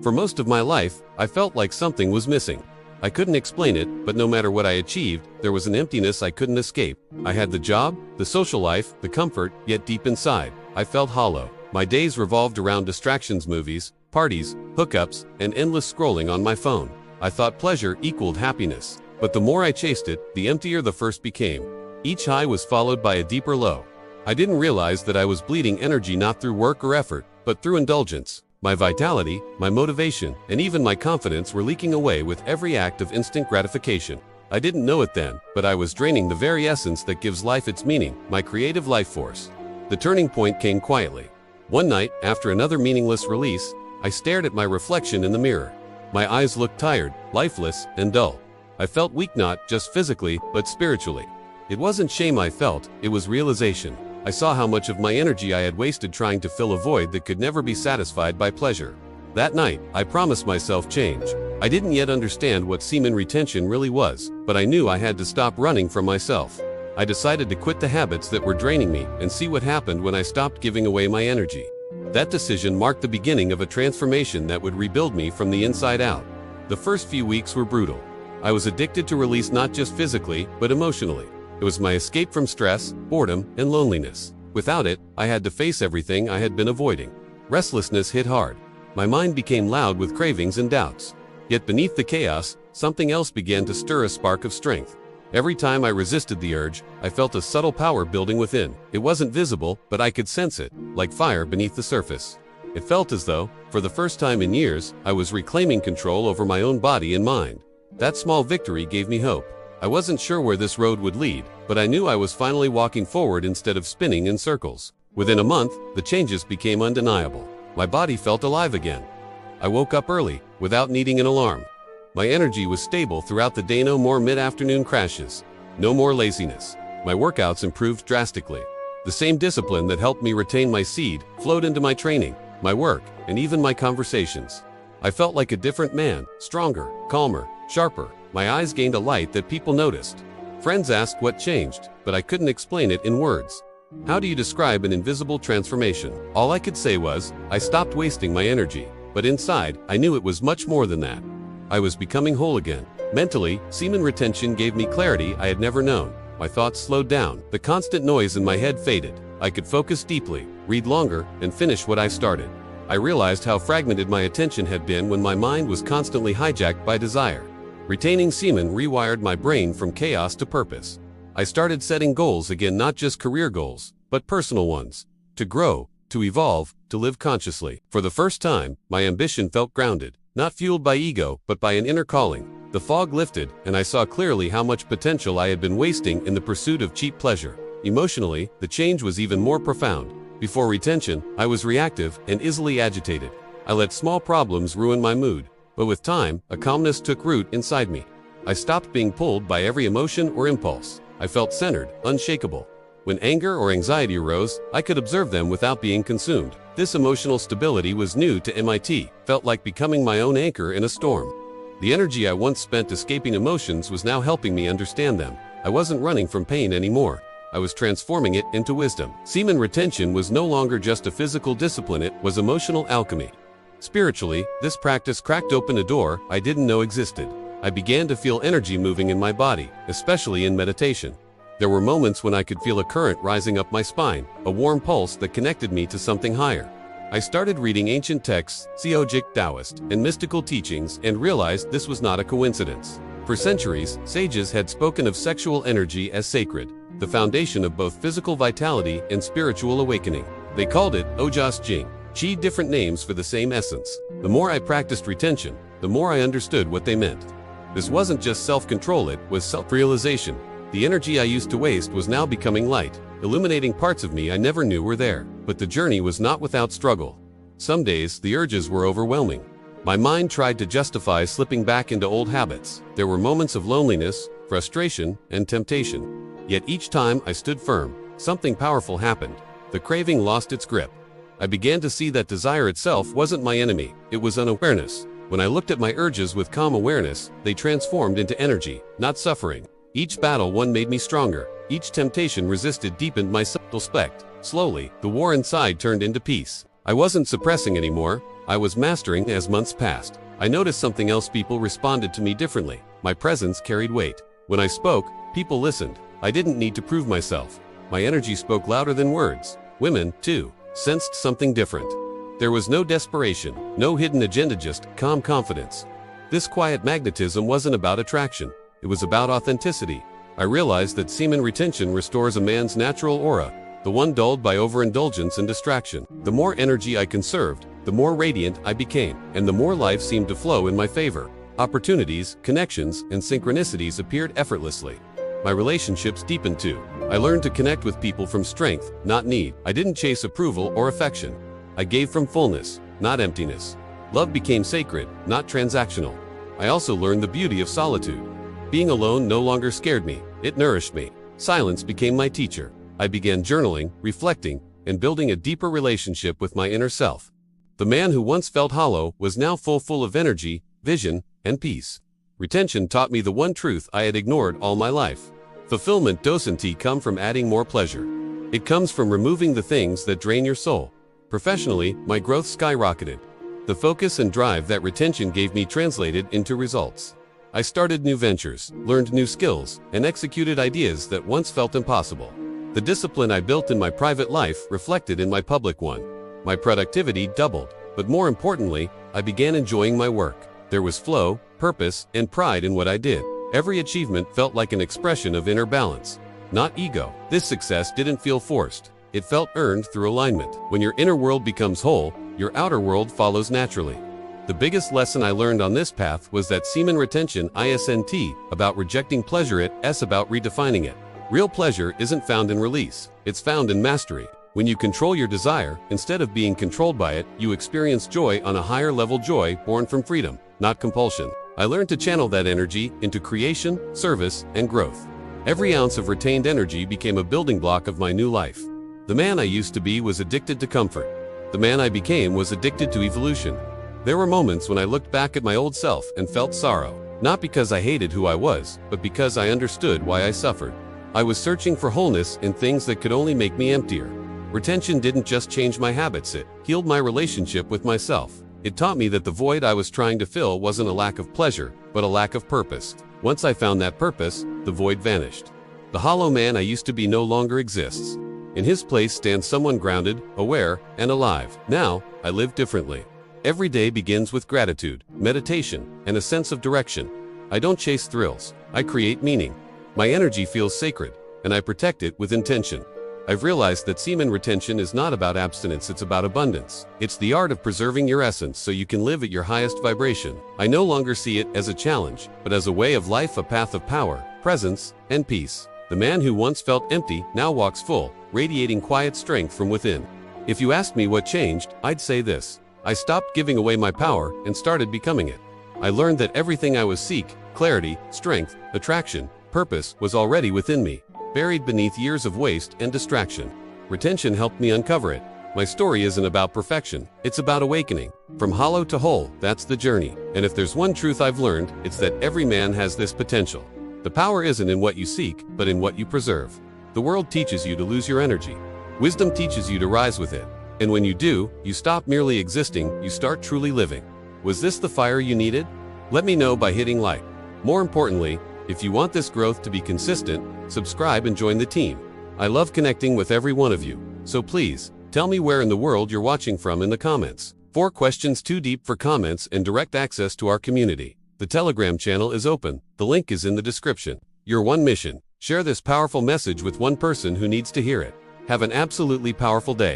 For most of my life, I felt like something was missing. I couldn't explain it, but no matter what I achieved, there was an emptiness I couldn't escape. I had the job, the social life, the comfort, yet deep inside, I felt hollow. My days revolved around distractions, movies, parties, hookups, and endless scrolling on my phone. I thought pleasure equaled happiness. But the more I chased it, the emptier the thirst became. Each high was followed by a deeper low. I didn't realize that I was bleeding energy not through work or effort, but through indulgence. My vitality, my motivation, and even my confidence were leaking away with every act of instant gratification. I didn't know it then, but I was draining the very essence that gives life its meaning, my creative life force. The turning point came quietly. One night, after another meaningless release, I stared at my reflection in the mirror. My eyes looked tired, lifeless, and dull. I felt weak not just physically, but spiritually. It wasn't shame I felt, it was realization. I saw how much of my energy I had wasted trying to fill a void that could never be satisfied by pleasure. That night, I promised myself change. I didn't yet understand what semen retention really was, but I knew I had to stop running from myself. I decided to quit the habits that were draining me and see what happened when I stopped giving away my energy. That decision marked the beginning of a transformation that would rebuild me from the inside out. The first few weeks were brutal. I was addicted to release not just physically, but emotionally. It was my escape from stress, boredom, and loneliness. Without it, I had to face everything I had been avoiding. Restlessness hit hard. My mind became loud with cravings and doubts. Yet beneath the chaos, something else began to stir, a spark of strength. Every time I resisted the urge, I felt a subtle power building within. It wasn't visible, but I could sense it, like fire beneath the surface. It felt as though, for the first time in years, I was reclaiming control over my own body and mind. That small victory gave me hope. I wasn't sure where this road would lead, but I knew I was finally walking forward instead of spinning in circles. Within a month, the changes became undeniable. My body felt alive again. I woke up early, without needing an alarm. My energy was stable throughout the day, no more mid-afternoon crashes. No more laziness. My workouts improved drastically. The same discipline that helped me retain my seed flowed into my training, my work, and even my conversations. I felt like a different man, stronger, calmer, sharper. My eyes gained a light that people noticed. Friends asked what changed, but I couldn't explain it in words. How do you describe an invisible transformation? All I could say was, I stopped wasting my energy. But inside, I knew it was much more than that. I was becoming whole again. Mentally, semen retention gave me clarity I had never known. My thoughts slowed down. The constant noise in my head faded. I could focus deeply, read longer, and finish what I started. I realized how fragmented my attention had been when my mind was constantly hijacked by desire. Retaining semen rewired my brain from chaos to purpose. I started setting goals again, not just career goals, but personal ones. To grow, to evolve, to live consciously. For the first time, my ambition felt grounded, not fueled by ego, but by an inner calling. The fog lifted, and I saw clearly how much potential I had been wasting in the pursuit of cheap pleasure. Emotionally, the change was even more profound. Before retention, I was reactive and easily agitated. I let small problems ruin my mood. But with time, a calmness took root inside me. I stopped being pulled by every emotion or impulse. I felt centered, unshakable. When anger or anxiety arose, I could observe them without being consumed. This emotional stability was new to MIT, felt like becoming my own anchor in a storm. The energy I once spent escaping emotions was now helping me understand them. I wasn't running from pain anymore. I was transforming it into wisdom. Semen retention was no longer just a physical discipline, it was emotional alchemy. Spiritually, this practice cracked open a door I didn't know existed. I began to feel energy moving in my body, especially in meditation. There were moments when I could feel a current rising up my spine, a warm pulse that connected me to something higher. I started reading ancient texts, Seojic Taoist, and mystical teachings, and realized this was not a coincidence. For centuries, sages had spoken of sexual energy as sacred, the foundation of both physical vitality and spiritual awakening. They called it Ojas Jing. Qi, different names for the same essence. The more I practiced retention, the more I understood what they meant. This wasn't just self-control, it was self-realization. The energy I used to waste was now becoming light, illuminating parts of me I never knew were there. But the journey was not without struggle. Some days, the urges were overwhelming. My mind tried to justify slipping back into old habits. There were moments of loneliness, frustration, and temptation. Yet each time I stood firm, something powerful happened. The craving lost its grip. I began to see that desire itself wasn't my enemy, it was unawareness. When I looked at my urges with calm awareness, they transformed into energy, not suffering. Each battle won made me stronger. Each temptation resisted deepened my self-respect. Slowly, the war inside turned into peace. I wasn't suppressing anymore, I was mastering as months passed. I noticed something else: people responded to me differently. My presence carried weight. When I spoke, people listened. I didn't need to prove myself. My energy spoke louder than words. Women, too, sensed something different. There was no desperation, no hidden agenda, just calm confidence. This quiet magnetism wasn't about attraction. It was about authenticity. I realized that semen retention restores a man's natural aura, the one dulled by overindulgence and distraction. The more energy I conserved, the more radiant I became, and the more life seemed to flow in my favor. Opportunities, connections, and synchronicities appeared effortlessly. My relationships deepened too. I learned to connect with people from strength, not need. I didn't chase approval or affection. I gave from fullness, not emptiness. Love became sacred, not transactional. I also learned the beauty of solitude. Being alone no longer scared me, it nourished me. Silence became my teacher. I began journaling, reflecting, and building a deeper relationship with my inner self. The man who once felt hollow was now full of energy, vision, and peace. Retention taught me the one truth I had ignored all my life. Fulfillment doesn't come from adding more pleasure. It comes from removing the things that drain your soul. Professionally, my growth skyrocketed. The focus and drive that retention gave me translated into results. I started new ventures, learned new skills, and executed ideas that once felt impossible. The discipline I built in my private life reflected in my public one. My productivity doubled, but more importantly, I began enjoying my work. There was flow, purpose, and pride in what I did. Every achievement felt like an expression of inner balance, not ego. This success didn't feel forced. It felt earned through alignment. When your inner world becomes whole, your outer world follows naturally. The biggest lesson I learned on this path was that semen retention isn't about rejecting pleasure, it's about redefining it. Real pleasure isn't found in release, it's found in mastery. When you control your desire, instead of being controlled by it, you experience joy on a higher level, joy born from freedom, not compulsion. I learned to channel that energy into creation, service, and growth. Every ounce of retained energy became a building block of my new life. The man I used to be was addicted to comfort. The man I became was addicted to evolution. There were moments when I looked back at my old self and felt sorrow, not because I hated who I was, but because I understood why I suffered. I was searching for wholeness in things that could only make me emptier. Retention didn't just change my habits, it healed my relationship with myself. It taught me that the void I was trying to fill wasn't a lack of pleasure, but a lack of purpose. Once I found that purpose, the void vanished. The hollow man I used to be no longer exists. In his place stands someone grounded, aware, and alive. Now, I live differently. Every day begins with gratitude, meditation, and a sense of direction. I don't chase thrills, I create meaning. My energy feels sacred, and I protect it with intention. I've realized that semen retention is not about abstinence, it's about abundance. It's the art of preserving your essence so you can live at your highest vibration. I no longer see it as a challenge, but as a way of life, a path of power, presence, and peace. The man who once felt empty now walks full, radiating quiet strength from within. If you asked me what changed, I'd say this. I stopped giving away my power and started becoming it. I learned that everything I was seek, clarity, strength, attraction, purpose, was already within me, buried beneath years of waste and distraction. Retention helped me uncover it. My story isn't about perfection, it's about awakening. From hollow to whole, that's the journey. And if there's one truth I've learned, it's that every man has this potential. The power isn't in what you seek, but in what you preserve. The world teaches you to lose your energy. Wisdom teaches you to rise with it. And when you do, you stop merely existing, you start truly living. Was this the fire you needed? Let me know by hitting like. More importantly, if you want this growth to be consistent, subscribe and join the team. I love connecting with every one of you, so please, tell me where in the world you're watching from in the comments. 4 questions too deep for comments and direct access to our community. The Telegram channel is open, the link is in the description. Your one mission, share this powerful message with one person who needs to hear it. Have an absolutely powerful day.